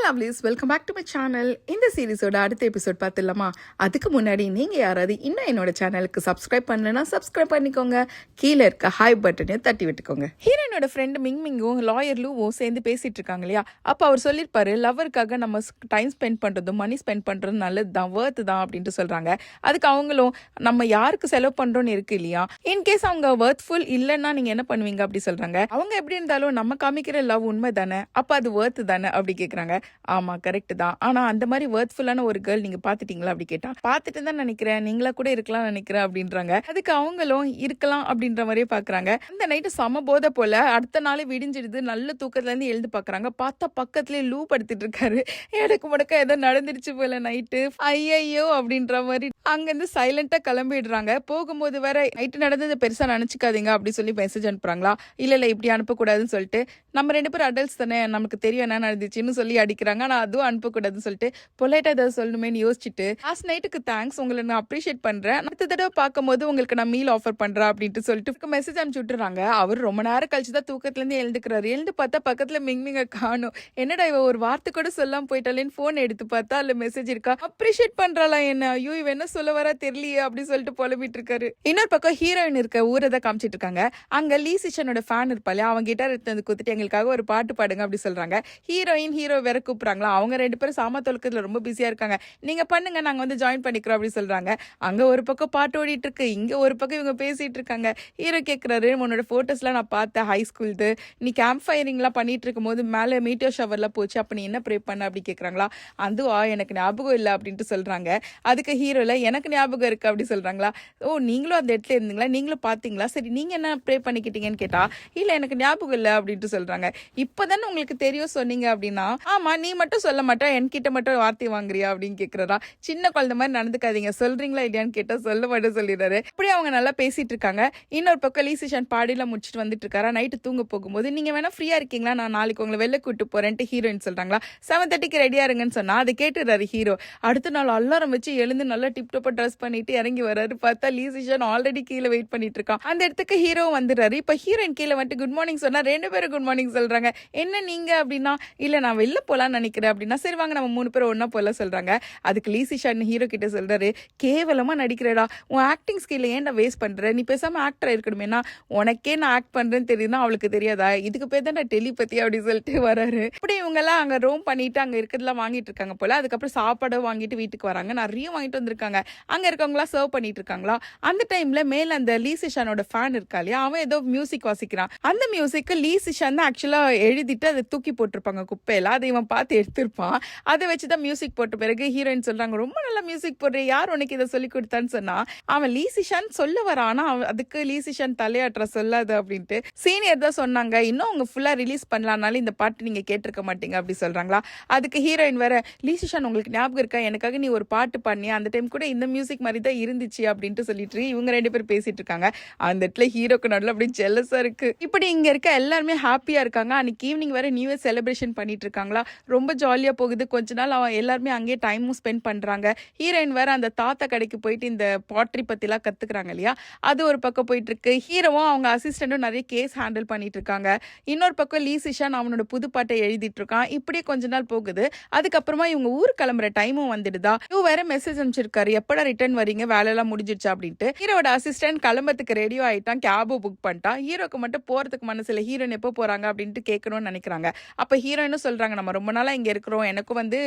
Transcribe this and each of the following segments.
Lovelies, welcome back to my channel. இந்த சீரிஸோட அடுத்த எபிசோட் பார்த்துடலாமா? அதுக்கு முன்னாடி நீங்கள் யாராவது இன்னும் என்னோட சேனலுக்கு சப்ஸ்கிரைப் பண்ணலன்னா சப்ஸ்கிரைப் பண்ணிக்கோங்க. கீழே இருக்க ஹாய் பட்டனையும் தட்டி விட்டுக்கோங்க. ஹீரோயினோட ஃப்ரெண்டு மிங்மிங்கும் லாயர் லூவும் சேர்ந்து பேசிட்டு இருக்காங்க இல்லையா? அப்போ அவர் சொல்லியிருப்பாரு, லவருக்காக நம்ம டைம் ஸ்பெண்ட் பண்ணுறதும் மணி ஸ்பெண்ட் பண்ணுறதும் நல்லது தான், ஒர்த்து தான் அப்படின்ட்டு சொல்கிறாங்க. அதுக்கு அவங்களும் நம்ம யாருக்கு செலவு பண்ணுறோன்னு இருக்கு இல்லையா, இன்கேஸ் அவங்க ஒர்த்ஃபுல் இல்லைன்னா நீங்கள் என்ன பண்ணுவீங்க அப்படி சொல்கிறாங்க. அவங்க எப்படி இருந்தாலும் நம்ம காமிக்கிற லவ் உண்மை தானே, அப்போ அது ஒர்த்து தானே அப்படி கேட்குறாங்க. ஆமா கரெக்ட் தான், ஆனா அந்த மாதிரி ஒர்த்ஃபுல்லான ஒரு கேர்ள் நீங்க பாத்துட்டீங்களா அப்படி கேட்டா, பாத்துட்டு தான் நினைக்கிறேன், நீங்களா கூட இருக்கலாம் நினைக்கிறேன் அப்படின்றாங்க. அதுக்கு அவங்களும் இருக்கலாம் அப்படின்ற மாதிரியே பாக்குறாங்க. அந்த நைட்டு சம போதை போல அடுத்த நாளே விடிஞ்சிடுது. நல்ல தூக்கத்துல இருந்து எழுந்து பாக்குறாங்க. பார்த்தா பக்கத்துலயே லூ படுத்துட்டு இருக்காரு. எனக்கு முடக்க ஏதோ நடந்துருச்சு போல நைட்டு, ஐயோ அப்படின்ற மாதிரி அங்கிருந்து சைலண்டா கிளம்பிடுறாங்க. போகும்போது வேற நைட்டு நடந்தது பெருசா நினைச்சுக்காதீங்க அப்படி சொல்லி மெசேஜ் அனுப்புறாங்களா. இல்ல இப்படி அனுப்பக்கூடாதுன்னு சொல்லிட்டு, நம்ம 2 பேரும் அடல்ட்ஸ் தானே, நமக்கு தெரியும் என்ன நடந்துச்சுன்னு சொல்லி அடிக்கிறாங்க. நான் அதுவும் அனுப்பக்கூடாதுன்னு சொல்லிட்டு பொலைட்டா ஏதாவது சொல்லணுமேனு யோசிச்சுட்டு, லாஸ்ட் நைட்டுக்கு தேங்க்ஸ், உங்களை நான் அப்ரிஷியேட் பண்றேன், அடுத்த தடவை பார்க்கும்போது உங்களுக்கு நான் மீல் ஆஃபர் பண்றேன் அப்படின்ட்டு சொல்லிட்டு மெசேஜ் அனுப்பிச்சு விட்டுறாங்க. அவர் ரொம்ப நேரம் கழிச்சு தான் தூக்கத்துல இருந்து எழுந்துக்கிறாரு. எழுந்து பார்த்தா பக்கத்துல மிங்மிங்க காணும். என்னடா இவ ஒரு வார்த்தை கூட சொல்லாம போயிட்டாலேன்னு போன் எடுத்து பார்த்தா அதுல மெசேஜ் இருக்கா, அப்ரிஷியேட் பண்றாளா என்ன, ஐயோ இவ என்ன சொல்ல வரா தெரியலையே அப்படின்னு சொல்லிட்டு புலம்பிட்டு இருக்காரு. இன்னொரு பக்கம் ஹீரோயின் இருக்க ஊரை தான் காமிச்சிட்டு இருக்காங்க. அங்க லீ சிஷனோட ஃபேன் இருப்பாளே, அவங்க கிட்டார் எடுத்து குத்துட்டு எங்களுக்காக ஒரு பாட்டு பாடுங்க அப்படி சொல்றாங்க. ஹீரோயின் ஹீரோ வேற கூப்பிடுறாங்களா. அவங்க 2 பேரும் சாம தொழுக்கத்துல ரொம்ப பிஸியா இருக்காங்க. நீங்க பண்ணுங்க, நாங்க வந்து ஜாயின் பண்ணிக்கிறோம் அப்படி சொல்றாங்க. அங்க ஒரு பக்கம் பாட்டு ஓடிட்டு இருக்கு, இங்க ஒரு பக்கம் இவங்க பேசிட்டு இருக்காங்க. ஹீரோ கேட்கிறாரு, உன்னோட போட்டோஸ்லாம் நான் பார்த்தேன் ஹை ஸ்கூல்து, நீ கேம்ப் ஃபயரிங்லாம் பண்ணிட்டு இருக்கும் போது மேலே மீட்டியர் ஷவர்லாம் போச்சு, அப்ப நீ என்ன ப்ரே பண்ண அப்படி கேட்கறாங்களா. அதுவா எனக்கு ஞாபகம் இல்லை அப்படின்ட்டு சொல்றாங்க. அதுக்கு ஹீரோல எனக்கு ஞாபகம் இருக்கு அப்படி சொல்றாங்களா. ஓ நீங்களும் அந்த இடத்துல இருந்தீங்களா, நீங்களும் பாத்தீங்களா, சரி நீங்க என்ன ப்ரே பண்ணிக்கிட்டீங்கன்னு கேட்டா, இல்ல எனக்கு ஞாபகம் இல்லை அப்படின்ட்டு சொல்றாங்க. இப்பதானே உங்களுக்கு தெரியும் சொன்னீங்க அப்படின்னா, ஆமா நீ மட்டும் சொல்ல மாட்டா, என்கிட்ட மட்டும் வார்த்தை வாங்குறியா அப்படின்னு கேட்கறா. சின்ன குழந்தை மாதிரி நடந்துக்காதீங்க, சொல்றீங்களா இல்லையான்னு கேட்டா சொல்ல மாட்டேன் சொல்லிடுறாரு. அப்படியே அவங்க நல்லா பேசிட்டு இருக்காங்க. இன்னொரு பக்கம் லீ சிஷன் பாடிலாம் முடிச்சுட்டு வந்துட்டு இருக்காரா. நைட்டு தூங்க போகும்போது, நீங்க வேணா ஃப்ரீயா இருக்கீங்களா, நான் நாளைக்கு உங்களை வெளில கூட்டு போறேன்ட்டு ஹீரோயின் சொல்றாங்களா. 7:30க்கு ரெடியா இருங்கன்னு சொன்னா அதை கேட்டுறாரு ஹீரோ. அடுத்த நாள் அலாரம் வச்சு எழுந்து நல்லா டிப்டப்பா ட்ரெஸ் பண்ணிட்டு இறங்கி வராரு. பார்த்தா லீ சிஷன் ஆல்ரெடி கீழே வெயிட் பண்ணிட்டு இருக்கான். அந்த இடத்துக்கு ஹீரோ வந்துடுறாரு. இப்ப ஹீரோயின் கீழே வந்துட்டு குட் மார்னிங் சொன்னா 2 பேரும் குட் மார்னிங் சொல்றாங்க. என்ன நீங்க அப்படின்னா, இல்ல நான் வெளில போலான்னு நினைக்கிறேன் அப்படின்னா, சரி வாங்க நம்ம 3 பேரும் ஒன்னா போல சொல்றாங்க. அதுக்கு லீ சிஷன் ஹீரோ கிட்ட சொல்றாரு, கேவலமா நடிக்கிறடா, உன் ஆக்டிங் ஸ்கில் ஏன்டா வேஸ்ட் பண்ற, நீ பேசாம ஆக்டர் இருக்கணுமேனா, உனக்கே நான் ஆக்ட் பண்றேன்னு தெரியுதுன்னா அவளுக்கு தெரியாதா, இதுக்கு பேர் தான் டெலிபதி அப்படி சொல்லிட்டு வராரு. இப்படி இவங்க எல்லாம் அங்க ரோம் பண்ணிட்டு அங்க இருக்கிறதுலாம் வாங்கிட்டு இருக்காங்க போல. அதுக்கப்புறம் சாப்பாடு வாங்கிட்டு வீட்டுக்கு வராங்க. நிறைய வாங்கிட்டு வந்திருக்காங்க. அங்க இருக்கவங்களா சர்வ் பண்ணிட்டு இருக்காங்களா. அந்த டைம்ல மேல அந்த லீ சிஷனோட ஃபேன் இருக்கா இல்லையா, அவன் ஏதோ மியூசிக் வாசிக்கிறான். அந்த மியூசிக் லீ சிஷன் தான் ஆக்சுவலா எழுதிட்டு அதை தூக்கி போட்டிருப்பாங்க குப்பையில, அதை இவன் பார்த்து எடுத்திருப்பான். அதை வச்சுதான் மியூசிக் போட்ட பிறகு ஹீரோயின் சொல்றாங்க, ரொம்ப நல்ல மியூசிக் போடுற, யார் உனக்கு இதை சொல்லி கொடுத்தான்னு சொன்னா, அவன் லீ சிஷன் சொல்ல வரானா, அதுக்கு லீ சிஷன் தலையாட்டுற சொல்லாது அப்படின்ட்டு சீனியர் தான் சொன்னாங்க. இன்னும் அவங்க ஃபுல்லா ரிலீஸ் பண்ணலாம்னாலும் இந்த பாட்டு நீங்க கேட்டிருக்க மாட்டீங்க அப்படி சொல்றாங்களா. அதுக்கு ஹீரோயின் வேற, லீ சிஷன் உங்களுக்கு ஞாபகம் இருக்கா, எனக்காக நீ ஒரு பாட்டு பண்ணியா, அந்த டைம் கூட இந்த மியூசிக் மாதிரி தான் இருந்துச்சு அப்படின்ட்டு சொல்லிட்டு இவங்க 2 பேரும் பேசிட்டு இருக்காங்க. அந்த இடத்துல ஹீரோக்கு நடுவில் அப்படி ஜெல்லஸா இருக்கு. இப்படி இங்க இருக்க எல்லாருமே ஹாப்பியா இருக்காங்க. அன்னைக்கு ஈவினிங் வேற நியூ இயர் செலிப்ரேஷன் பண்ணிட்டு இருக்காங்களா. ரொம்ப ஜாலியா போகுது. கொஞ்ச நாள் அவன் எல்லாருமே அங்கேயே டைமும் ஸ்பெண்ட் பண்றாங்க. ஹீரோயின் வேற அந்த தாத்தா கடைக்கு போயிட்டு இந்த பாட்ரி பத்திலாம் கத்துக்கிறாங்க இல்லையா, அது ஒரு பக்கம் போயிட்டு இருக்கு. ஹீரோவும் அவங்க அசிஸ்டண்டும் நிறைய கேஸ் ஹேண்டில் பண்ணிட்டு இருக்காங்க. இன்னொரு பக்கம் லீ சிஷன் அவனோட புது பாட்டை எழுதிட்டு இருக்கான். இப்படியே கொஞ்ச நாள் போகுது. அதுக்கப்புறமா இவங்க ஊர் கிளம்புற டைமும் வந்துடுதா. இவ வேற மெசேஜ் அனுப்பிச்சிருக்காரு, எப்படா ரிட்டர்ன் வரீங்க, வேலை எல்லாம் முடிஞ்சிருச்சு அப்படின்ட்டு. ஹீரோட அசிஸ்டன்ட் கிளம்பத்துக்கு ரெடியோ ஆயிட்டான், கேபும் புக் பண்ணிட்டான். ஹீரோக்கு மட்டும் போறதுக்கு மனசுல, ஹீரோயின் எப்போ போறாங்க அப்படின்ட்டு கேட்கணும்னு நினைக்கிறாங்க. அப்ப ஹீரோயினும் சொல்றாங்க, நம்ம ரொம்ப நாளா இங்க இருக்கிறோம், எனக்கும் வந்து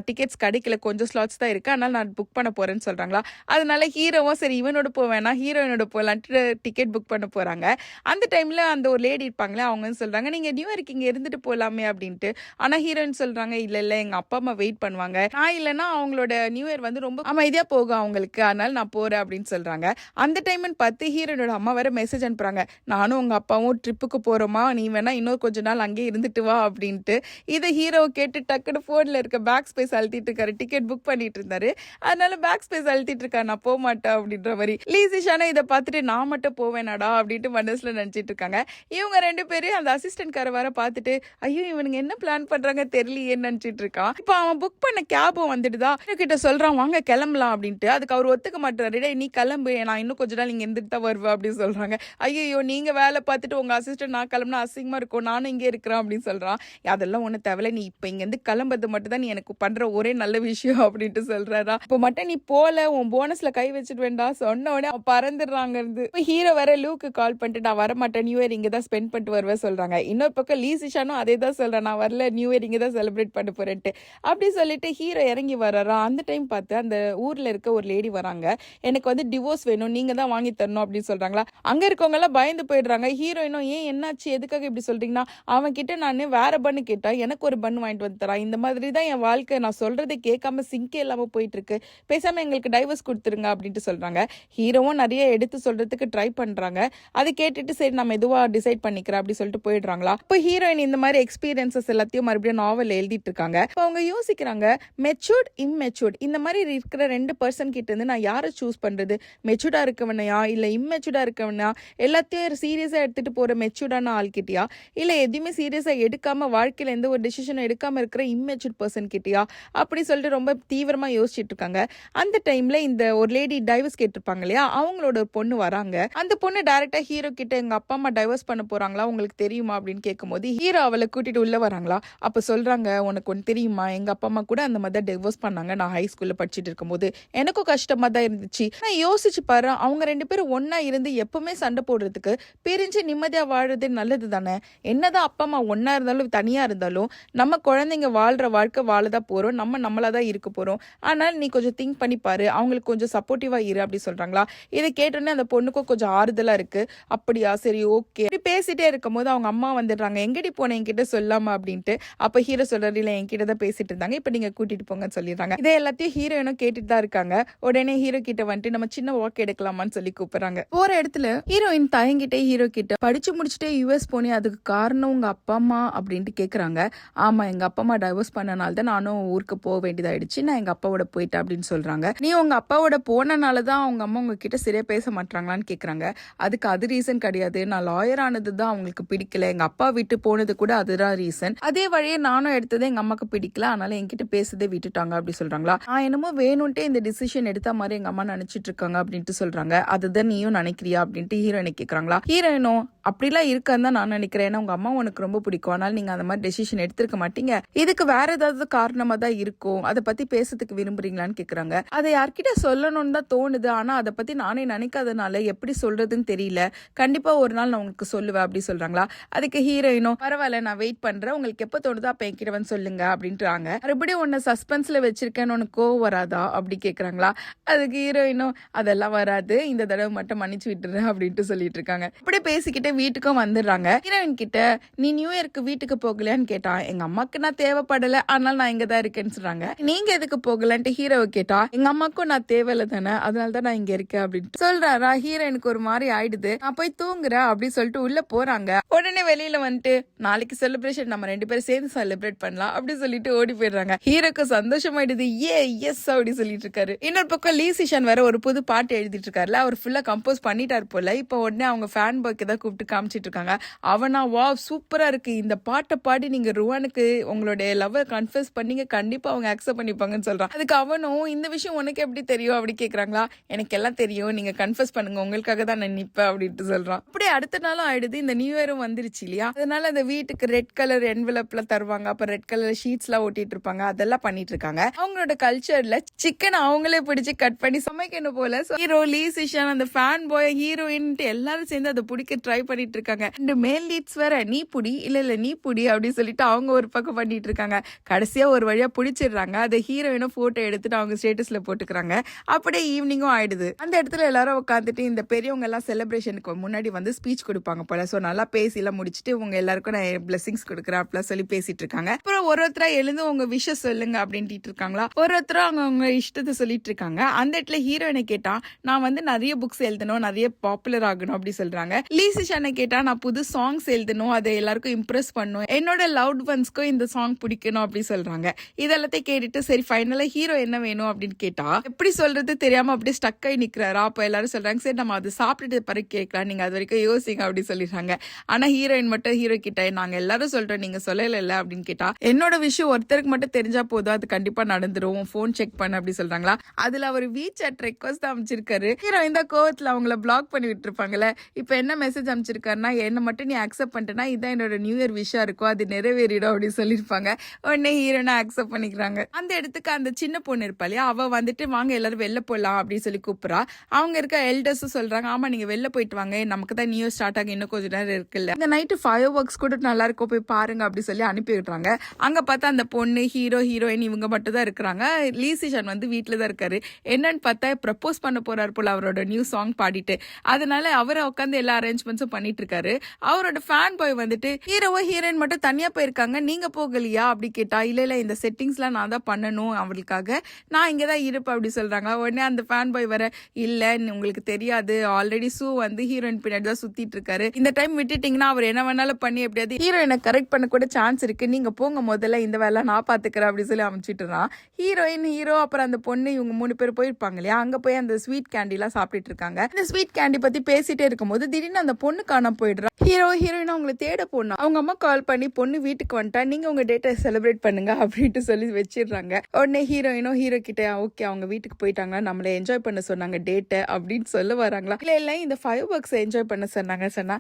டிக்கெட்ஸ் கிடைக்கல, கொஞ்சம் ஸ்லாட்ஸ் தான் இருக்கு, அதனால நான் புக் பண்ண போறேன்னு சொல்றாங்களா. அதனால ஹீரோவும் சரி இவனோட போவேனா ஹீரோயினோட போலான்ட்டு டிக்கெட் புக் பண்ண போறாங்க. அந்த டைம்ல அந்த ஒரு லேடி இருப்பாங்களே, அவங்க சொல்றாங்க, நீங்க நியூ இயர்க்கு இங்க இருந்துட்டு போலாமே அப்படின்ட்டு. ஆனா ஹீரோயின் சொல்றாங்க, இல்ல எங்க அப்பா அம்மா வெயிட் பண்ணுவாங்க, நான் இல்லைன்னா அவங்களோட நியூ இயர் வந்து ரொம்ப அமைதியா போகும் அவங்களுக்கு, அதனால நான் போறேன் அப்படின்னு சொல்றாங்க. அந்த டைம்னு பார்த்து ஹீரோயினோட அம்மா வேற மெசேஜ் அனுப்புறாங்க, நானும் உங்க அப்பாவும் ட்ரிப்புக்கு போறோமா, நீ வேணா இன்னொரு கொஞ்ச நாள் அங்கே இருந்துட்டு வா அப்படின்ட்டு. இதை ஹீரோ கேட்டு டக்குனு போன்ல இருக்க பேக் ஸ்பேஸ் அழுத்திட்டு இருக்காரு. டிக்கெட் புக் பண்ணிட்டு இருந்தாரு, அதனால பேக் ஸ்பேஸ் அழுத்திட்டு இருக்காரு, நான் போக மாட்டேன் அப்படின்ற மாதிரி. லீ சிஷானா இதை பார்த்துட்டு நான் மட்டும் போவேனாடா அப்படின்ட்டு மனசுல நினைச்சிட்டு இருக்காங்க. இவங்க 2 பேரும் அந்த அசிஸ்டன்ட் கார வர பார்த்துட்டு, ஐயோ இவனுங்க என்ன பிளான் பண்றாங்க தெரியலையேன்னு நினைச்சிட்டு இருக்கான். இப்போ அவன் புக் பண்ண கேபும் வந்துடுதா. கிட்ட சொல்றான், வாங்க கிளம்பலாம் அப்படின்ட்டு. அதுக்கு அவர் ஒத்துக்க மாட்டாரு, டேய் நீ கிளம்பு, நான் இன்னும் கொஞ்ச நாள் இங்க இருந்துட்டு தான் வருவேன் அப்படின்னு சொல்றாங்க. ஐயோ நீங்க வேலை பார்த்துட்டு உங்க அசிஸ்டன்ட் நான் கிளம்புனா அசிங்கமா இருக்கும், நானும் இங்கே இருக்கிறேன் அப்படின்னு சொல்றான். அதெல்லாம் ஒண்ணு தேவையில்ல, நீ இப்ப இங்க இருந்து கிளம்புறது மட்டும் தான் நீ எனக்கு பண்ற ஒரே நல்ல விஷயம் அப்படின்ட்டு சொல்றாரா. இப்ப மட்டும் நீ போல உன் போனஸ்ல கை வச்சுட்டு வேண்டா சொன்ன உடனே அவன் பறந்துடுறாங்க இருந்து. இப்ப ஹீரோ வர லூக்கு கால் பண்ணிட்டு நான் வர மாட்டேன், நியூ இயர் இங்க தான் ஸ்பெண்ட் பண்ணிட்டு வருவேன் சொல்றாங்க. இன்னொரு பக்கம் லீசிஷானும் அதே தான் சொல்றேன், நான் வரல, நியூ இயர் இங்க தான் செலிப்ரேட் பண்ண போறேன்ட்டு. அப்படி சொல்லிட்டு ஹீரோ இறங்கி வர்றாரா. அந்த டைம் பார்த்து அந்த ஊர்ல இருக்க ஒரு லேடி வராங்க, எனக்கு வந்து டிவோர்ஸ் வேணும், நீங்க தான் வாங்கி தரணும் அப்படின்னு சொல்றாங்களா. அங்க இருக்கவங்க எல்லாம் பயந்து போயிடுறாங்க. ஹீரோயினும் ஏன் என்னாச்சு, எதுக்காக இப்படி சொல்றீங்கன்னா, அவன் கிட்ட நான் வேற பண்ணு கேட்டா எனக்கு ஒரு பண்ணு வாங்கிட்டு வந்து தரா. இந்த மாதிரி தான் என் வாழ்க்கை, நான் சொல்றதை கேட்காம சிங்கே இல்லாம போயிட்டு இருக்கு, பேசாம எங்களுக்கு டைவர்ஸ் கொடுத்துருங்க அப்படின்ட்டு சொல்றாங்க. ஹீரோவும் நிறைய எடுத்து சொல்றதுக்கு ட்ரை பண்றாங்க. அதை கேட்டுட்டு சரி நம்ம எதுவா டிசைட் பண்ணிக்கிறேன் அப்படி சொல்லிட்டு போயிடுறாங்களா. இப்போ ஹீரோயின் இந்த மாதிரி எக்ஸ்பீரியன்சஸ் எல்லாத்தையும் மறுபடியும் நாவல் எழுதிட்டு இருக்காங்க. இப்போ அவங்க யோசிக்கிறாங்க, மெச்சூர்ட் இம்மெச்சூர்ட் இந்த மாதிரி இருக்கிற 2 பர்சன் கிட்ட இருந்து நான் யாரை சூஸ் பண்றது, மெச்சூர்டா இருக்கவனையா இல்ல இம்மெச்சூர்டா இருக்கவனா, எல்லாத்தையும் சீரியஸா எடுத்துட்டு போற மெச்சூர்டான ஆள்கிட்டயா, இல்ல எதுவுமே சீரியஸா எடுக்காம வாழ்க்கையில எந்த ஒரு டிசிஷன் எடுக்காம இருக்கிற இம்மெச்சூர் பர்சன் கிட்டயா அப்படி சொல்லிட்டு ரொம்ப தீவிரமா யோசிச்சுட்டு இருக்காங்க. அந்த டைம்ல இந்த ஒரு லேடி டைவர்ஸ் கேட்டிருப்பாங்க இல்லையா, அவங்களோட ஒரு பொண்ணு வராங்க. அந்த பொண்ணு டைரக்டா ஹீரோ கிட்ட எங்க அப்பா அம்மா டைவர்ஸ் பண்ண போறாங்களா உங்களுக்கு தெரியுமா அப்படின்னு கேட்கும்போது ஹீரோ அவளை கூட்டிட்டு உள்ள வராங்களா. அப்ப சொல்றாங்க, உனக்கு ஒன்று தெரியுமா, எங்க அப்பா அம்மா கூட அந்த மாதிரி டைவர்ஸ் பண்ணாங்க, நான் ஹை ஸ்கூல்ல படிச்சுட்டு இருக்கும்போது எனக்கும் கஷ்டமா தான் இருந்துச்சு. நான் யோசிச்சு பாரு, அவங்க 2 பேரும் ஒன்னா இருந்து எப்பவுமே சண்டை போடுறதுக்கு பிரிஞ்சு நிம்மதியா வாழறது நல்லது தானே. என்னதான் அப்பா அம்மா ஒன்னா இருந்தாலும் தனியா இருந்தாலும் நம்ம குழந்தைங்க வாழ்ற வாழ்க்கை வாழதான் போறோம், நம்ம நம்மளாதான் இருக்க போறோம். ஆனால் நீ கொஞ்சம் திங்க் பண்ணி பாரு, அவங்களுக்கு கொஞ்சம் சப்போர்ட்டிவா இரு அப்படி சொல்றாங்களா. இதை கேட்டோன்னே அந்த பொண்ணுக்கும் கொஞ்சம் ஆறுதலா இருக்கு. அப்படியா, சரி ஓகே. இப்படி பேசிட்டே இருக்கும் போது அவங்க அம்மா வந்துடுறாங்க, எங்கடி போன என்கிட்ட சொல்லாம அப்படின்ட்டு. அப்ப ஹீரோ சொல்றாரு, இல்ல என்கிட்ட தான் பேசிட்டு இருந்தாங்க, இப்ப நீங்க கூட்டிட்டு போங்கன்னு சொல்லிடுறாங்க. இதை எல்லாத்தையும் ஹீரோயினும் கேட்டுட்டு தான் இருக்காங்க. உடனே ஹீரோ கிட்ட வந்துட்டு நம்ம சின்ன வாக் எடுக்கலாமான்னு சொல்லி கூப்பிடுறாங்க. போற இடத்துல ஹீரோயின் தயங்கிட்டே ஹீரோ கிட்ட, படிச்சு முடிச்சுட்டே யூஎஸ் போனே அதுக்கு காரணம் உங்க அப்பா அம்மா அப்படின்ட்டு கேக்குறாங்க. ஆமா, எங்க அப்பா அம்மா டைவர்ஸ் பண்ணனால தான் நானும் ஊருக்கு போக வேண்டியதாயிடுச்சு, நான் எங்க அப்பாவோட போயிட்டேன் அப்படின்னு சொல்றாங்க. நீ உங்க அப்பாவோட போனனாலதான் அவங்க அம்மா உங்ககிட்ட சரியா பேச மாட்டாங்களான்னு கேக்குறாங்க. அதுக்கு அது ரீசன் கிடையாது, நான் லாயர் ஆனது தான் அவங்களுக்கு பிடிக்கல, எங்க அப்பா விட்டு போனது கூட அதுதான் ரீசன், அதே வழியே நானும் எடுத்தது எங்க அம்மாக்கு பிடிக்கல, அதனால என்கிட்ட பேசதே விட்டுட்டாங்க அப்படி சொல்றாங்களா. நான் என்னமோ வேணும்ட்டே இந்த டிசிஷன் எடுத்த மாதிரி எங்க அம்மா நினைச்சிட்டு இருக்காங்க அப்படின்ட்டு சொல்றாங்க. அதுதான் நீயும் நினைக்கிறியா அப்படின்ட்டு ஹீரோயினை கேக்குறாங்களா. ஹீரோயினும் அப்படிலாம் இருக்கான்னு தான் நான் நினைக்கிறேன், ஏன்னா உங்க அம்மா உனக்கு ரொம்ப பிடிக்கும், அதனால நீங்க அந்த மாதிரி டெசிஷன் எடுத்திருக்க மாட்டீங்க, இதுக்கு வேற ஏதாவது காரணமா தான் இருக்கும், அதை பத்தி பேசுறதுக்கு விரும்புறீங்களான்னு கேக்குறாங்க. அதை யார்கிட்ட சொல்லணும்னு தான் தோணுது, ஆனா அதை பத்தி நானே நினைக்காதனால எப்படி சொல்றதுன்னு தெரியல, கண்டிப்பா ஒரு நாள் நான் உங்களுக்கு சொல்லுவேன் அப்படி சொல்றாங்களா. அதுக்கு ஹீரோயினும் பரவாயில்ல நான் வெயிட் பண்றேன், உங்களுக்கு எப்ப தோணுதோ அப்ப என்கிட்ட வந்து சொல்லுங்க அப்படின்றாங்க. மறுபடியும் உன்னை சஸ்பென்ஸ்ல வச்சிருக்கேன்னு உனக்கு கோவம் வராதா அப்படி கேக்குறாங்களா. அதுக்கு ஹீரோயினும் அதெல்லாம் வராது, இந்த தடவை மட்டும் மன்னிச்சு விட்டுறேன் அப்படின்ட்டு சொல்லிட்டு இருக்காங்க. அப்படியே பேசிக்கிட்டே வீட்டுக்கும் வந்துடுறாங்க. ஹீரோயின் கிட்ட நீ நியூ இயர்க்கு வீட்டுக்கு போகலையான்னு கேட்டா, எங்க அம்மாக்கு நான் தேவைப்படல, அதனால நான் இங்க தான் இருக்கேன்னு சொல்றாங்க. நீங்க எதுக்கு போகலன்ட்டு ஹீரோவை கேட்டா, எங்க அம்மாக்கும் நான் தேவையில்ல தானே, அதனாலதான் நான் இங்க இருக்கேன் அப்படின்னு சொல்றாரா. ஹீரோயினுக்கு ஒரு மாதிரி ஆயிடுது. நான் போய் தூங்குறேன் அப்படின்னு சொல்லிட்டு உள்ள போறாங்க. உடனே வெளியில வந்துட்டு நாளைக்கு செலிப்ரேஷன், நம்ம 2 பேரும் சேர்ந்து செலிப்ரேட் பண்ணலாம் அப்படி சொல்லிட்டு ஓடி போயிடுறாங்க. ஹீரோக்கு சந்தோஷமாயிடுது, எஸ் அப்படி சொல்லிட்டு இருக்காரு. இன்னொரு பக்கம் லீசிஷன் வேற ஒரு புது பாட்டு எழுதிட்டு இருக்காருல, அவர் ஃபுல்லா கம்போஸ் பண்ணிட்டாரு போல. இப்ப உடனே அவங்க ஃபேன் பாய்க்கு தான் கூப்பிட்டு காமிச்சிட்டு இருக்காங்க. அவனா வா சூப்பரா இருக்கு, இந்த பாட்டை பாடி நீங்க ருவானுக்கு உங்களுடைய லவ் கன்ஃபெஸ் பண்ணீங்க, கண்டிப்பா அவங்க அக்செப்ட் பண்ணிப்பாங்கன்னு சொல்றான். அதுக்கு அவனும் இந்த விஷயம் உனக்கு எப்படி தெரியும் அப்படி கேக்குறாங்களா. எனக்கு எல்லாம் தெரியும், நீங்க கன்ஃபெஸ் பண்ணுங்க, உங்களுக்காக தான் நான் நிப்பேன் அப்படின்ட்டு சொல்றான். அப்படியே அடுத்த நாளும் ஆயிடுது. இந்த நியூ இயரும் வந்துருச்சு இல்லையா, அதனால அந்த வீட்டுக்கு ரெட் கலர் என்வலப்ல தருவாங்க, அப்ப ரெட் கலர் ஷீட்ஸ் எல்லாம் ஓட்டிட்டு இருப்பாங்க, அதெல்லாம் பண்ணிட்டு இருக்காங்க. அவங்களோட கல்ச்சர்ல சிக்கன் அவங்களே பிடிச்சு கட் பண்ணி சமைக்கணும் போல. ஹீரோ லீசிஷன் அந்த ஃபேன் பாய் ஹீரோயின் எல்லாரும் சேர்ந்து அதை பிடிக்க ட்ரை பண்ணிட்டு இருக்காங்க. இந்த மேல் லீட்ஸ் வேற நீ புடி இல்ல நீ புடி அப்படின்னு சொல்லிட்டு அவங்க ஒரு பக்கம் பண்ணிட்டு இருக்காங்க. கடைசியா ஒரு வழியா பிடிச்சிடுறாங்க. அதை ஹீரோயினும் போட்டோ எடுத்துட்டு அவங்க ஸ்டேட்டஸ்ல போட்டுக்கிறாங்க. அப்படியே ஈவினிங்கும் ஆயிடுது. அந்த இடத்துல எல்லாரும் உட்காந்துட்டு இந்த பெரியவங்க எல்லாம் செலிப்ரேஷனுக்கு முன்னாடி வந்து ஸ்பீச் கொடுப்பாங்க போல. சோ நல்லா பேசி எல்லாம் முடிச்சுட்டு உங்க எல்லாருக்கும் நான் பிளெஸிங்ஸ் கொடுக்குறேன் அப்படிலாம் சொல்லி பேசிட்டு இருக்காங்க. அப்புறம் ஒருத்தரா எழுந்து உங்க விஷஸ் சொல்லுங்க அப்படின்ட்டு இருக்காங்களா. ஒருத்தரா அவங்க இஷ்டத்தை சொல்லிட்டு இருக்காங்க. அந்த இடத்துல ஹீரோயினை கேட்டா, நான் வந்து நிறைய புக்ஸ் எழுதணும், நிறைய பாப்புலர் ஆகணும் அப்படி சொல்றாங்க. லீசிஷானை கேட்டா, நான் புது சாங்ஸ் எழுதணும், அதை எல்லாருக்கும் இம்ப்ரெஸ் பண்ணும், என்னோட லவ்ட் ஒன்ஸ்க்கும் இந்த சாங் பிடிக்கணும் அப்படி சொல்றாங்க. இதெல்லாத்தையும் கேட்டுட்டு சரி ஃபைனலா ஹீரோ என்ன வேணும் அப்படின்னு கேட்டா, எப்படி சொல்றது தெரியாம அப்படியே ஸ்டக் ஆகி நிக்கிறாரா. அப்ப எல்லாரும் சொல்றாங்க, சரி நம்ம அதை சாப்பிட்டுட்டு பிறகு கேட்கலாம், நீங்க அது வரைக்கும் யோசிங்க அப்படி சொல்லிடுறாங்க. ஆனா ஹீரோயின் மட்டும் ஹீரோ கிட்ட, நாங்க எல்லாரும் சொல்றோம் நீங்க சொல்லல அப்படின்னு கேட்டா, என்னோட விஷயம் ஒருத்தருக்கு மட்டும் தெரிஞ்சா போதும், அது கண்டிப்பா நடந்துரும், போன் செக் பண்ண அப்படி சொல்றாங்களா. அதுல அவர் வீசாட் ரெக்வஸ்ட் அமைச்சிருக்காரு. ஹீரோ இந்த கோவத்துல அவங்கள பிளாக் பண்ணி விட்டு இருப்பாங்கல்ல, இப்ப என்ன மெசேஜ் அமைச்சிருக்காரு, வச்சிருக்காருன்னா, என்ன மட்டும் நீ அக்செப்ட் பண்ணிட்டேன்னா இதான் என்னோட நியூ இயர் விஷா இருக்கும், அது நிறைவேறிடும் அப்படின்னு சொல்லியிருப்பாங்க. உடனே ஹீரோனை அக்செப்ட் பண்ணிக்கிறாங்க. அந்த இடத்துக்கு அந்த சின்ன பொண்ணு இருப்பா இல்லையா, அவ வந்துட்டு வாங்க எல்லாரும் வெளில போகலாம் அப்படின்னு சொல்லி கூப்பிட்றா. அவங்க இருக்க எல்டர்ஸும் சொல்றாங்க, ஆமா நீங்க வெளில போயிட்டு வாங்க, நமக்கு தான் நியூ இயர் ஸ்டார்ட் ஆகி இன்னும் கொஞ்சம் நேரம் இருக்குல்ல, இந்த நைட்டு ஃபயர் ஒர்க்ஸ் கூட நல்லா இருக்கும் போய் பாருங்க அப்படி சொல்லி அனுப்பி விடுறாங்க. அங்க பார்த்தா அந்த பொண்ணு, ஹீரோ, ஹீரோயின் இவங்க மட்டும் தான் இருக்கிறாங்க. லீ சிஷான் வந்து வீட்டில் தான் இருக்காரு. என்னன்னு பார்த்தா ப்ரப்போஸ் பண்ண போறாரு போல அவரோட நியூ சாங் பாடிட்டு. அதனால அவரை உட்காந்து எல்லா அரேஞ்ச்மெண்ட்ஸும் பண்ணிட்டு இருக்காரு. அவரோட ஃபேன் பாய் வந்துட்டு ஹீரோவோ ஹீரோயின் மட்டும் தனியா போயிருக்காங்க, நீங்க போகலையா அப்படி கேட்டா, இல்ல இந்த செட்டிங்ஸ்லாம் நான் தான் பண்ணணும் அவளுக்காக, நான் இங்கே தான் இருப்பேன் அப்படி சொல்றாங்க. உடனே அந்த ஃபேன் பாய் வர, இல்ல உங்களுக்கு தெரியாது, ஆல்ரெடி சூ வந்து ஹீரோயின் பின்னாடி தான் சுத்திட்டு இருக்காரு, இந்த டைம் விட்டுட்டீங்கன்னா அவர் என்ன வேணாலும் பண்ணி எப்படியாவது ஹீரோயினை கரெக்ட் பண்ண கூட சான்ஸ் இருக்கு, நீங்க போங்க முதல்ல, இந்த வேலை நான் பாத்துக்கிறேன் அப்படி சொல்லி அமைச்சிட்டுறான். ஹீரோயின், ஹீரோ, அப்புறம் அந்த பொண்ணு, இவங்க 3 பேர் போயிருப்பாங்க இல்லையா, அங்க போய் அந்த ஸ்வீட் கேண்டி எல்லாம் சாப்பிட்டுட்டு இருக்காங்க. இந்த ஸ்வீட் கேண்டி பத்தி பேசிட்டே இருக்கும்போது திடீர்னு அந்த பொண்ணு காணாம போயிடுறா. ஹீரோ, ஹீரோயின் அவங்களை தேட போனா அவங்க அம்மா கால் பண்ணி, பொண்ணு வீட்டுக்கு வந்துட்டா, நீங்க உங்க டேட்டை செலிப்ரேட் பண்ணுங்க அப்படின்ட்டு சொல்லி வச்சிடுறாங்க. உடனே ஹீரோயினும் ஹீரோ கிட்ட, ஓகே அவங்க வீட்டுக்கு போயிட்டாங்களா, நம்மள என்ஜாய் பண்ண சொன்னாங்க டேட்டை அப்படின்னு சொல்ல வராங்களா. இல்ல இந்த ஃபயர் ஒர்க்ஸ் என்ஜாய் பண்ண சொன்னாங்க. சொன்னா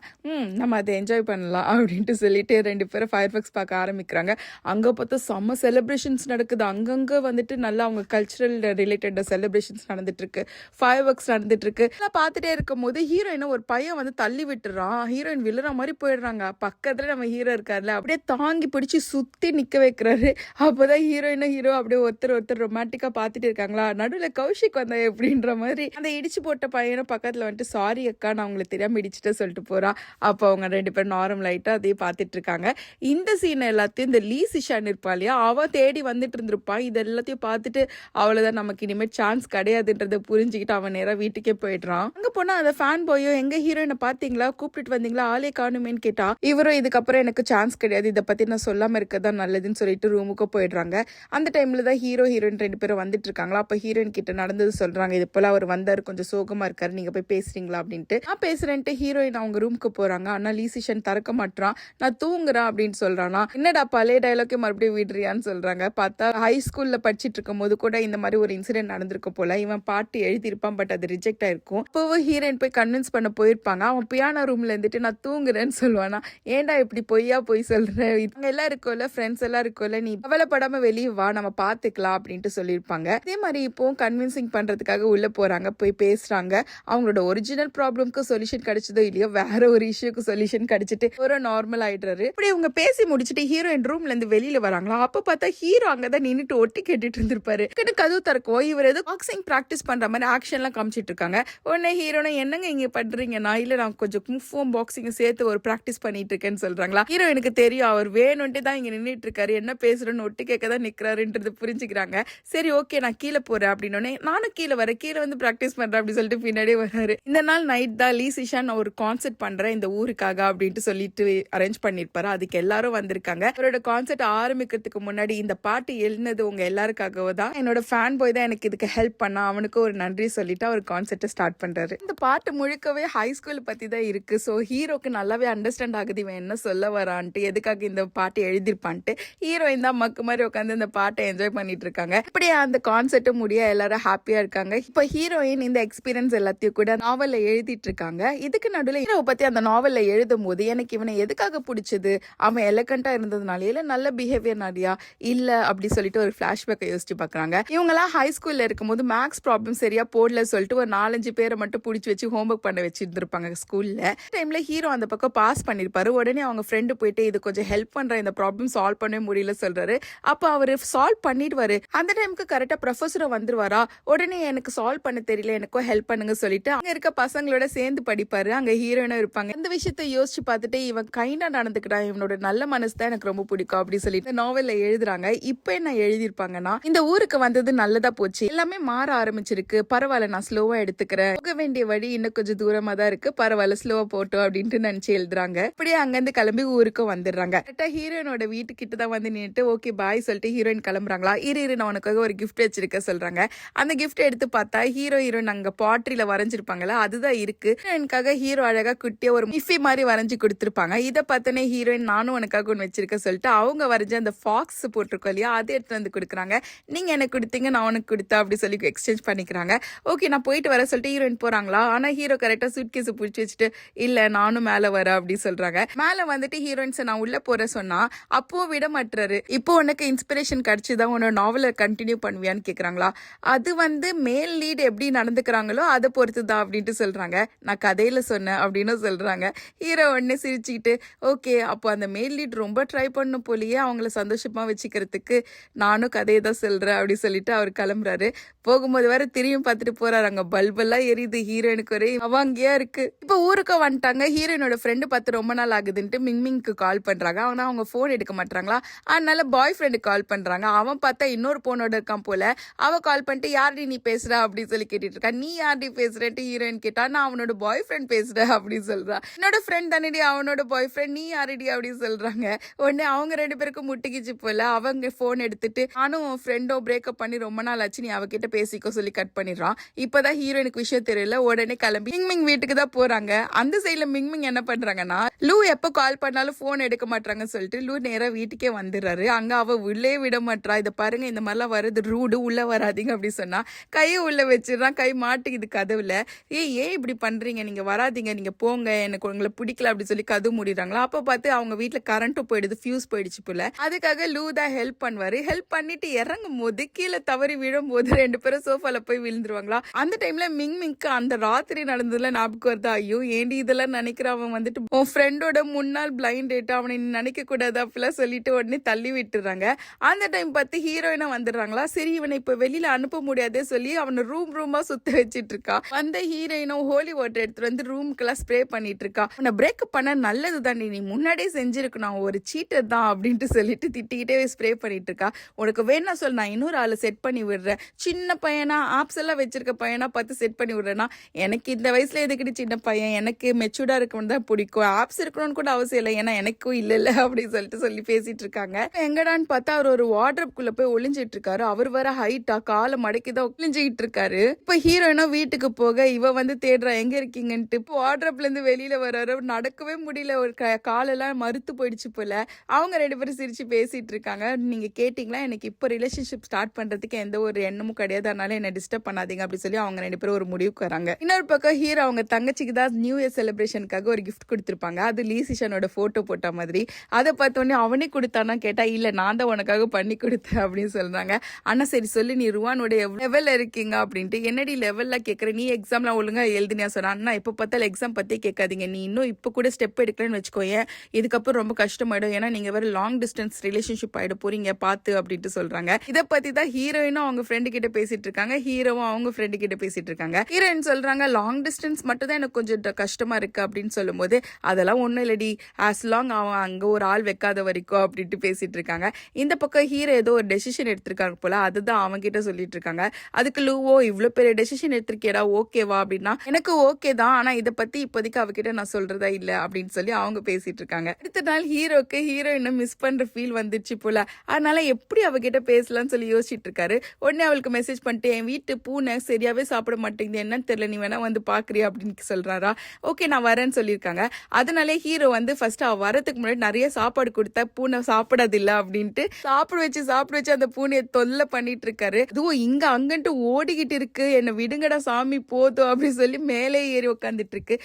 நம்ம அதை என்ஜாய் பண்ணலாம் அப்படின்ட்டு சொல்லிட்டு 2 பேரும் ஃபயர் ஒர்க்ஸ் பார்க்க ஆரம்பிக்கிறாங்க. அங்க பார்த்தா செம்ம செலிப்ரேஷன்ஸ் நடக்குது. அங்கங்க வந்துட்டு நல்லா அவங்க கல்ச்சுரல் ரிலேட்டட் செலிப்ரேஷன்ஸ் நடந்துட்டு இருக்கு, ஃபயர் ஒர்க்ஸ் நடந்துட்டு இருக்கு. பார்த்துட்டே இருக்கும் போது ஹீரோயினை ஒரு பையன் வந்து தள்ளி விட்டுறான். ஹீரோயின் விழுற மாதிரி போயிடுறாங்க. பக்கத்துல நம்ம ஹீரோ இருக்காருல, அப்படியே தாங்கி பிடிச்சி சுத்தி நிக்க வைக்கிறாரு. அப்போதான் ஹீரோயினும் ஹீரோ அப்படியே ஒருத்தர் ரொமான்டிக்கா பார்த்துட்டு இருக்காங்களா. நடுவில் கௌஷிக் வந்தா எப்படின்ற மாதிரி அந்த இடிச்சு போட்ட பையனும் பக்கத்துல வந்துட்டு, சாரி அக்கா நான் உங்களுக்கு தெரியாம இடிச்சுட்டு சொல்லிட்டு போறா. அப்போ அவங்க 2 பேரும் நார்மல் ஆயிட்டா அதே பார்த்துட்டு இருக்காங்க. இந்த சீன் எல்லாத்தையும் இந்த லீ சிஷான் இருப்பா இல்லையா, அவ தேடி வந்துட்டு இருந்திருப்பான். இது எல்லாத்தையும் பார்த்துட்டு அவ்வளவுதான், நமக்கு இனிமேல் சான்ஸ் கிடையாதுன்றத புரிஞ்சுக்கிட்டு அவன் நேரா வீட்டுக்கே போயிடுறான். அங்க போனா அந்த ஃபேன் பாயோ, எங்க ஹீரோயினை பாத்தீங்களா, கூப்பிட்டு வந்தீங்களா, ஆளே காணுமேன்னு கேட்டா, இவரும் இதுக்கப்புறம் எனக்கு சான்ஸ் கிடையாது, இதை பத்தி நான் சொல்லாம இருக்கதான் நல்லதுன்னு சொல்லிட்டு ரூமுக்கு போயிடுறாங்க. அந்த டைம்ல தான் ஹீரோ ஹீரோயின் 2 பேரும் வந்துட்டு இருக்காங்களா. அப்ப ஹீரோயின் கிட்ட நடந்தது சொல்றாங்க, இது போல அவர் வந்தாரு, கொஞ்சம் சோகமா இருக்காரு, நீங்க போய் பேசுறீங்களா அப்படின்ட்டு. நான் பேசுறேன்ட்டு ஹீரோயின் அவங்க ரூமுக்கு போறாங்க. ஆனா லீ சிஷான் திறக்க மாட்டான். நான் தூங்குறேன் அப்படின்னு சொல்றானா. என்னடா பழைய டயலாக்கே மறுபடியும் விடுறியான்னு சொல்றாங்க. பார்த்தா ஹை ஸ்கூல்ல படிச்சிட்டு இருக்கும் போது கூட இந்த மாதிரி ஒரு இன்சிடென்ட் நடந்திருக்க போல. இவன் பாட்டு எழுதியிருப்பான், பட் அது ரிஜெக்ட் ஆயிருக்கும். இப்போவும் ஹீரோயின் போய் கன்வின்ஸ் பண்ண போயிருப்பாங்க. அவன் பியானோ ரூம்ல இருந்துட்டு நான் தூங்குறேன்னு சொல்லுவானா. ஏன்டா இப்படி பொய்யா போய் சொல்ற, இவங்க எல்லாம் இருக்கோல, ஃப்ரெண்ட்ஸ் எல்லாம் இருக்கோல, நீ கவலைப்படாம வெளியே வா, நம்ம பாத்துக்கலாம் அப்படின்ட்டு சொல்லியிருப்பாங்க. அதே மாதிரி இப்போ கன்வின்சிங் பண்றதுக்காக உள்ள போறாங்க, போய் பேசுறாங்க. அவங்களோட ஒரிஜினல் ப்ராப்ளம்க்கு சொல்யூஷன் கிடைச்சதோ இல்லையோ, வேற ஒரு இஷ்யூக்கு சொல்யூஷன் கிடைச்சிட்டு ஒரு நார்மல் ஆயிடுறாரு. இப்படி இவங்க பேசி முடிச்சுட்டு ஹீரோயின் ரூம்ல இருந்து வெளியில வராங்களா. அப்ப பார்த்தா ஹீரோ அங்கதான் நின்னுட்டு ஒட்டி கேட்டுட்டு இருந்திருப்பாரு. கதவு திறக்கும், இவர் ஏதோ பாக்ஸிங் பிராக்டிஸ் பண்ற மாதிரி ஆக்ஷன் எல்லாம் காமிச்சிட்டு இருக்காங்க. உடனே ஹீரோனா, என்னங்க இங்க பண்றீங்கன்னா, இல்ல நான் கொஞ்சம் குங்ஃபுவும் பாக்ஸிங் சேர்த்து ஒரு பிராக்டிஸ் பண்ணிட்டு இருக்கேன்னு சொல்றாங்களா. ஹீரோ எனக்கு தெரியும், அவர் வேணும்ட்டு தான் இங்க நின்றுட்டு இருக்காரு, என்ன பேசுறேன்னு ஒட்டு கேட்க தான் நிக்கிறாருன்றது புரிஞ்சுக்கிறாங்க. சரி ஓகே நான் கீழே போறேன் அப்படின்னோடனே, நானும் கீழே வரேன், கீழே வந்து பிராக்டிஸ் பண்றேன் அப்படின்னு சொல்லிட்டு பின்னாடியே வர்றாரு. இந்த நாள் நைட் தான் லீ சிஷான் ஒரு கான்சர்ட் பண்றேன் இந்த ஊருக்காக அப்படின்ட்டு சொல்லிட்டு அரேஞ்ச் பண்ணிருப்பாரு. அதுக்கு எல்லாரும் வந்திருக்காங்க. அவரோட கான்சர்ட் ஆரம்பிக்கிறதுக்கு முன்னாடி, இந்த பாட்டு எழுந்தது உங்க எல்லாருக்காகவோ தான், என்னோட ஃபேன் பாய் தான் எனக்கு இதுக்கு ஹெல்ப் பண்ணா, அவனுக்கு ஒரு நன்றி சொல்லிட்டு அவர் கான்சர்ட்டை ஸ்டார்ட் பண்றாரு. இந்த பாட்டு முழுக்கவே ஹை ஸ்கூல் பத்தி தான் இருக்கு. ஸோ ஹீரோக்கு நல்லாவே அண்டர்ஸ்டாண்ட் ஆகுது இவன் என்ன சொல்ல வரான்ட்டு, எதுக்காக இந்த பாட்டு எழுதிருப்பான்ட்டு. ஹீரோயின் தான் மக்கு மாதிரி உட்காந்து இந்த பாட்டை என்ஜாய் பண்ணிட்டு இருக்காங்க. இப்படியே அந்த கான்சர்ட்டும் முடிய எல்லாரும் ஹாப்பியா இருக்காங்க. இப்ப ஹீரோயின் இந்த எக்ஸ்பீரியன்ஸ் எல்லாத்தையும் கூட நாவல்ல எழுதிட்டு இருக்காங்க. இதுக்கு நடுவில் ஹீரோவை பத்தி அந்த நாவல்ல எழுதும் போது, எனக்கு இவனை எதுக்காக பிடிச்சது, அவன் எலகண்டா இருந்ததுனால, இல்ல நல்ல பிஹேவியர்னாலயா, இல்ல அப்படி சொல்லிட்டு ஒரு பிளாஷ்பேக்கை யோசிச்சு பாக்குறாங்க. இவங்கெல்லாம் ஹை ஸ்கூல்ல இருக்கும்போது மேக்ஸ் ப்ராப்ளம் சரியா போடல சொல்லிட்டு ஒரு 4-5 பேரை மட்டும் பிடிச்சி வச்சு ஹோம்ஒர்க் பண்ண வச்சிருந்திருப்பாங்க ஸ்கூல்ல. டைம்ல ஹீரோ அந்த பக்கம் பாஸ் பண்ணிருப்பாரு. உடனே அவங்க ஃப்ரெண்டு போயிட்டு, இது கொஞ்சம் ஹெல்ப் பண்ற, இந்த ப்ராப்ளம் சால்வ் பண்ணவே முடியல சொல்றாரு. அப்ப அவரு சால்வ் பண்ணிடுவாரு. அந்த டைமுக்கு கரெக்டா ப்ரொஃபஸரும் வந்துருவாரா. உடனே எனக்கு சால்வ் பண்ண தெரியல, எனக்கும் ஹெல்ப் பண்ணுங்க சொல்லிட்டு அங்க இருக்க பசங்களோட சேர்ந்து படிப்பாரு. அங்க ஹீரோயினும் இருப்பாங்க. இந்த விஷயத்த யோசிச்சு பார்த்துட்டு, இவன் கைண்டா நடந்துக்கிட்டான், இவனோட நல்ல மனசு தான் எனக்கு ரொம்ப பிடிக்கும் அப்படி சொல்லிட்டு நாவல்ல எழுதுறாங்க. இப்ப என்ன எழுதியிருப்பாங்கன்னா, இந்த ஊருக்கு வந்தது நல்லதா போச்சு, எல்லாமே மாற ஆரம்பிச்சிருக்கு, பரவாயில்ல நான் ஸ்லோவா எடுத்துக்கிறேன், போக வேண்டிய வழி இன்னும் கொஞ்சம் தூரமா தான் இருக்கு, பரவாயில்ல ஸ்லோவா போட்டோம் அப்படின்ட்டு நினைச்சு எழுதுறாங்க. இப்படியே அங்கிருந்து கிளம்பி ஊருக்கு வந்துடுறாங்க. கரெக்டா ஹீரோயினோட வீட்டுக்கிட்ட தான் வந்து நின்னுட்டு ஓகே பாய் சொல்லிட்டு ஹீரோயின் கிளம்புறாங்களா. இரு நான் உனக்காக ஒரு கிஃப்ட் வச்சிருக்க சொல்றாங்க. அந்த கிஃப்ட் எடுத்து பார்த்தா ஹீரோயின் அங்க பாட்ரியில வரைஞ்சிருப்பாங்களா, அதுதான் இருக்கு. ஹீரோயினுக்காக ஹீரோ அழகா குட்டியா ஒரு மிஃபி மாதிரி வரைஞ்சு கொடுத்துருப்பாங்க. இதை பார்த்தனே ஹீரோயின், நானும் உனக்காக ஒன்று வச்சிருக்க சொல்லிட்டு அவங்க வரைஞ்ச அந்த ஃபாக்ஸ் போட்டிருக்கோம் இல்லையா, அதை எடுத்து வந்து கொடுக்குறாங்க. நீங்க எனக்கு கொடுத்தீங்க, நான் உனக்கு கொடுத்தா அப்படி சொல்லி எக்ஸ்சேஞ்ச் பண்ணிக்கிறாங்க. ஓகே நான் போயிட்டு வர சொல்லிட்டு ஹீரோயின் போறாங்களா. ஆனா ஹீரோ கரெக்டா சூட்கேஸ் பிடிச்சி வச்சுட்டு, இல்ல நானும் மேல வரேன் அப்படி சொல்றாங்க. மேல வந்துட்டு ஹீரோயின்ஸ் நான் உள்ள போற சொன்னா அப்போ விட மாட்டாரு. இப்போ உனக்கு இன்ஸ்பிரேஷன் கிடைச்சுதான் உன்னோட நாவலை கண்டினியூ பண்ணுவியான்னு கேக்குறாங்களா. அது வந்து மேல் லீட் எப்படி நடந்துக்கிறாங்களோ அதை பொறுத்து தான் அப்படின்ட்டு சொல்றாங்க. நான் கதையில சொன்னேன் அப்படின்னு சொல்றாங்க. ஹீரோ உடனே சிரிச்சுக்கிட்டு ஓகே அப்போ அந்த மேல் லீட் ரொம்ப ட்ரை பண்ணும் போலியே அவங்கள சந்தோஷமா வச்சுக்கிறதுக்கு, நானும் கதையை தான் சொல்றேன் அப்படி சொல்லிட்டு அவர் கிளம்புறாரு. போகும்போது வேற திரும்பியும் பார்த்துட்டு போறாரு. அங்க பல்பெல்லாம் எரியுது. ஹீரோயினுக்கு ஒரே அவாங்கியா இருக்கு. இப்போ ஊருக்கு வந்துட்டாங்க. ஹீரோயினோட ஃப்ரெண்டு பார்த்து ரொம்ப நாள் ஆகுதுன்ட்டு மிங்மிங்க்கு கால் பண்றாங்க. ஆனா அவங்க போன் எடுக்க மாட்டாங்களா. அதனால பாய் ஃப்ரெண்டுக்கு கால் பண்றாங்க. அவன் பார்த்தா இன்னொரு போனோட இருக்கான் போல. அவ கால் பண்ணிட்டு யார்டி நீ பேசுற அப்படின்னு சொல்லி கேட்டுட்டு இருக்கா. நீ யார்டி பேசுறேன்ட்டு ஹீரோயின் கேட்டா நான் அவனோட பாய் ஃப்ரெண்ட் பேசுறேன் அப்படின்னு சொல்றா. என்னோட ஃப்ரெண்ட் தானடி அவனோட பாய் ஃப்ரெண்ட், நீ யாரடி அப்படின்னு சொல்றாங்க. உடனே அவங்க 2 பேருக்கும் முட்டிக்கிச்சு போல. அவங்க போன் எடுத்துட்டு நானும் ஃப்ரெண்டோ பிரேக்கப் பண்ணி ரொம்ப நாள் ஆச்சு, நீ அவகிட்ட பேசிக்கோ சொல்லி கட் பண்ணிடுறான். இப்பதான் ஹீரோயினுக்கு விஷயம் தெரியல. உடனே கிளம்பி மிங்மிங் வீட்டுக்கு தான் போறாங்க. அந்த சைட்ல மிங்மிங் என்ன பண்றாங்கன்னா லூ எப்ப கால் பண்ணாலும் போன் எடுக்க மாட்டாங்கன்னு சொல்லிட்டு லூ நேரா வீட்டுக்கே வந்துடுறாரு. அங்க அவ உள்ளே விட மாட்டா. இதை பாருங்க இந்த மாதிரிலாம் வருது ரூடு, உள்ள வராதிங்க அப்படி சொன்னா கையை உள்ள வச்சிடறான். கை மாட்டுக்குது கதவுல. ஏன் இப்படி பண்றீங்க, நீங்க வராதிங்க, நீங்க போங்க, எனக்கு உங்களை பிடிக்கல அப்படி சொல்லி கதவு மூடிடுறாங்களா. அப்ப பார்த்து அவங்க வீட்டுல கரண்ட்டும் போயிடுது, ஃபியூஸ் போயிடுச்சு போல. அதுக்காக லூ தான் ஹெல்ப் பண்ணுவாரு. ஹெல்ப் பண்ணிட்டு இறங்கும் போது கீழே தவறி விழும் போது 2 பேரும் சோஃபால போய் விழுந்துருவாங்களா. அந்த டைம்ல மிங்மிங்க்கு அந்த ராத்திரி நடந்ததுல ஞாபகம் வருதா. ஐயோ ஏண்டி இதெல்லாம் நினைக்கிறவன் வந்துட்டு உன் ஃப்ரெண்டோட முன்னாள் பிளைண்ட் டேட், அவனை நினைக்க கூடாது அப்படிலாம் சொல்லிட்டு உடனே தள்ளி விட்டுறாங்க. அந்த டைம் பார்த்து ஹீரோயினா வந்துடுறாங்களா. சரி இவனை இப்ப வெளியில அனுப்ப முடியாதே சொல்லி அவனை ரூமா சுத்த வச்சிட்டு இருக்கா. வந்த ஹீரோயினும் ஹோலி வாட்டர் எடுத்துட்டு வந்து ரூம்க்கெல்லாம் ஸ்ப்ரே பண்ணிட்டு இருக்கா. உன்னை பிரேக்கப் பண்ண நல்லது தாண்டி, நீ முன்னாடியே செஞ்சிருக்கணும், ஒரு சீட்டர் தான் அப்படின்ட்டு சொல்லிட்டு திட்டிக்கிட்டே ஸ்ப்ரே பண்ணிட்டு இருக்கா. உனக்கு வேணா சொல், நான் இன்னொரு ஆளை செட் பண்ணி விடுறேன். சின்ன பையனா ஆப்ஸ் எல்லாம் வச்சிருக்க பையனா பார்த்து செட் பண்ணி விடுறேன்னா, எனக்கு இந்த வயசுல எதுக்கிட்டு சின்ன பையன், எனக்கு மெச்சூர்டா இருக்கணும் தான் பிடிக்கும், ஆப்ஸ் இருக்கணும்னு கூட அவசியம் இல்லை, ஏன்னா எனக்கும் இல்ல அப்படின்னு சொல்லி பேசிட்டு இருக்காங்க. எங்கடான்னு பார்த்தா அவர் ஒரு வார்ட்ரோப்குள்ள போய் ஒளிஞ்சிட்டு இருக்காரு. அவர் வர ஹைட்டா காலை மடக்கிதான் ஒளிஞ்சிட்டு இருக்காரு. இப்ப ஹீரோயினும் வீட்டுக்கு போக இவ வந்து தேடுறா எங்க இருக்கீங்கன்ட்டு. வார்ட்ரோப்ல இருந்து வெளியில வர்றாரு. நடக்கவே முடியல, ஒரு காலெல்லாம் மறுத்து போயிடுச்சு போல. அவங்க 2 பேரும் சிரிச்சு பேசிட்டு இருக்காங்க. நீங்க கேட்டீங்களா, எனக்கு இப்போ ரிலேஷன்ஷிப் ஸ்டார்ட் பண்றதுக்கு எந்த ஒரு எண்ணமும் கிடையாது, அதனால என்ன டிஸ்டர்ப் பண்ணாதீங்க அப்படி சொல்லி அவங்க 2 பேரும் ஒரு முடிவுக்கு வராங்க. இன்னொரு பக்கம் ஹீரோ அவங்க தங்கச்சிக்கு தான் நியூ இயர் செலிப்ரேஷனுக்காக ஒரு கிஃப்ட் கொடுத்திருப்பாங்க. அது லீசிஷனோட போட்டோ போட்ட மாதிரி. அதை பார்த்தோன்னே அவனே கொடுத்தானா கேட்டா இல்ல நான் தான் உனக்காக பண்ணி கொடுத்தேன் அப்படின்னு சொல்றாங்க. ஆனா சரி சொல்லி நீ ருவானோட லெவல்ல இருக்கீங்க அப்படின்ட்டு. என்னடி லெவல்ல கேட்கற, நீ எக்ஸாம்லாம் ஒழுங்கா எழுதினியா சொன்னா. அண்ணா எப்ப பார்த்தாலும் எக்ஸாம் பத்தி கேட்காதீங்க, நீ இன்னும் இப்ப கூட ஸ்டெப் எடுக்கலன்னு வச்சுக்கோயேன், இதுக்கப்புறம் ரொம்ப கஷ்டமாயிடும், ஏன்னா நீங்க வேற லாங் டிஸ்டன்ஸ் ரிலேஷன்ஷிப் ஆயிட போறீங்க பார்த்து அப்படின்ட்டு சொல்றாங்க. இதை பத்தி தான் ஹீரோயினும் அவங்க ஃப்ரெண்டு கிட்ட பேசிட்டு இருக்காங்க. ஹீரோவும் அவங்க ஃப்ரெண்டு கிட்ட பேசிட்டு இருக்காங்க. ஹீரோயின் சொல்றாங்க லாங் டிஸ்டன்ஸ் மட்டும் தான் எனக்கு கொஞ்சம் கஷ்டமா இருக்கு அப்படின்னு சொல்லும் போது அதெல்லாம் ஒண்ணும் இல்லடி, ஆஸ் லாங் அவன் அங்க ஒரு ஆள் வைக்காத வரைக்கும் அப்படின்ட்டு பேசிட்டு இருக்காங்க. இந்த பக்கம் ஹீரோ ஏதோ ஒரு டெசிஷன் எடுத்திருக்காங்க போல, அதுதான் அவங்க கிட்ட சொல்லிட்டு இருக்காங்க. அதுக்கு லூவோ இவ்வளவு பெரிய டெசிஷன் எடுத்திருக்கேடா, ஓகேவா அப்படின்னா எனக்கு ஓகே தான், ஆனா இதை பத்தி இப்போதைக்கு அவகிட்ட நான் சொல்றதா இல்ல அப்படின்னு சொல்லி அவங்க பேசிட்டு இருக்காங்க. அடுத்த நாள் ஹீரோக்கு ஹீரோயினை மிஸ் பண்ற ஃபீல் வந்துச்சு போல. அதனால எப்படி அவகிட்ட பேசலாம்னு சொல்லி யோசிச்சுட்டு இருக்காரு. உடனே அவளுக்கு மெசேஜ் பண்ணிட்டு என் வீட்டு பூனை சரியாவே சாப்பிட மாட்டேங்குது, என்னன்னு தெரியல, நீ வேணா வந்து பாக்குறியா அப்படின்னு சொல்றாரா. ஓகே நான் வரேன்னு சொல்லியிருக்காங்க. அதனாலே ஹீரோ வந்து ஃபர்ஸ்ட் அவ வரதுக்கு முன்னாடி நிறைய சாப்பாடு கொடுத்தா பூனை சாப்பிடாது இல்ல அப்படின்ட்டு சாப்பிட வச்சு அந்த பூனையை தொல்லை பண்ணிட்டு இருக்காரு. அதுவும் இங்க அங்கன்ட்டு ஓடிக்கிட்டு இருக்கு, என்ன விடுங்கடா சாமி போதும் அப்படின்னு சொல்லி மேலே ஏறி உட்காந்துட்டு இருக்கு.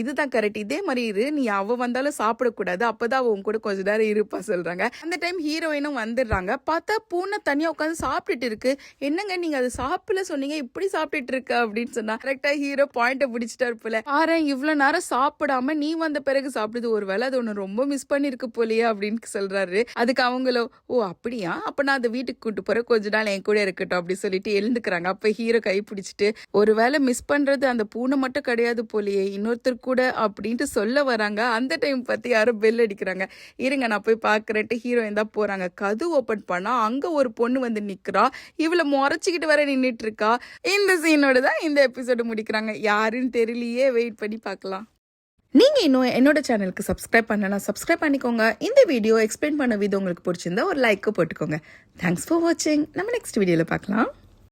இதுதான் கரெக்ட், இதே மாதிரி இரு, நீ அவ வந்தாலும் சாப்பிடக்கூடாது, அப்பதான் அவன் கூட கொஞ்ச நேரம் இருப்பா சொல்றாங்க. அந்த டைம் ஹீரோயினும் வந்துடுறாங்க. பார்த்தா பூனை தனியா உட்காந்து சாப்பிட்டுட்டு இருக்கு. என்னங்க நீங்க அதை சாப்பிடல சொன்னீங்க, இப்படி சாப்பிட்டுட்டு இருக்கு அப்படின்னு சொன்னா கரெக்டா ஹீரோ பாயிண்ட பிடிச்சிட்டா போல. பாரு இவ்வளவு நேரம் சாப்பிடாம நீ வந்த பிறகு சாப்பிடுது, ஒருவேளை அது ஒண்ணு ரொம்ப மிஸ் பண்ணிருக்கு போலியே அப்படின்னு சொல்றாரு. அதுக்கு அவங்களோ ஓ அப்படியா, அப்ப நான் அதை வீட்டுக்கு கூட்டு போற, கொஞ்ச நாள் என் கூட இருக்கட்டும் அப்படி சொல்லிட்டு எழுந்துக்கிறாங்க. அப்ப ஹீரோ கை பிடிச்சிட்டு ஒருவேளை மிஸ் பண்றது அந்த பூனை மட்டும் கிடையாது போலியே, இன்னொருத்தர் கூட அப்படின்ட்டு சொல்ல வராங்க. அந்த டைம் பார்த்து யாரும் பெல் அடிக்கிறாங்க. இருங்க நான் போய் பாக்குறேன்ட்டு ஹீரோயின் தான் போறாங்க. கதவு ஓபன் பண்ணா அங்க ஒரு பொண்ணு வந்து நிக்கிறா. இவளை முறைச்சிக்கிட்டு வர நின்னுட்டு இருக்கா. இந்த சீனோட தான் இந்த எபிசோடு முடிக்கிறாங்க. யாருன்னு தெரியலையே, வெயிட் பண்ணி பார்க்கலாம். நீங்க இன்னும் என்னோட சேனலுக்கு சப்ஸ்கிரைப் பண்ணனா சப்ஸ்கிரைப் பண்ணிக்கோங்க. இந்த வீடியோ எக்ஸ்பிளைன் பண்ண விதம் உங்களுக்கு பிடிச்சிருந்தா ஒரு லைக் போட்டுக்கோங்க. தேங்க்ஸ் ஃபார் வாட்சிங். நம்ம நெக்ஸ்ட் வீடியோல பார்க்கலாம்.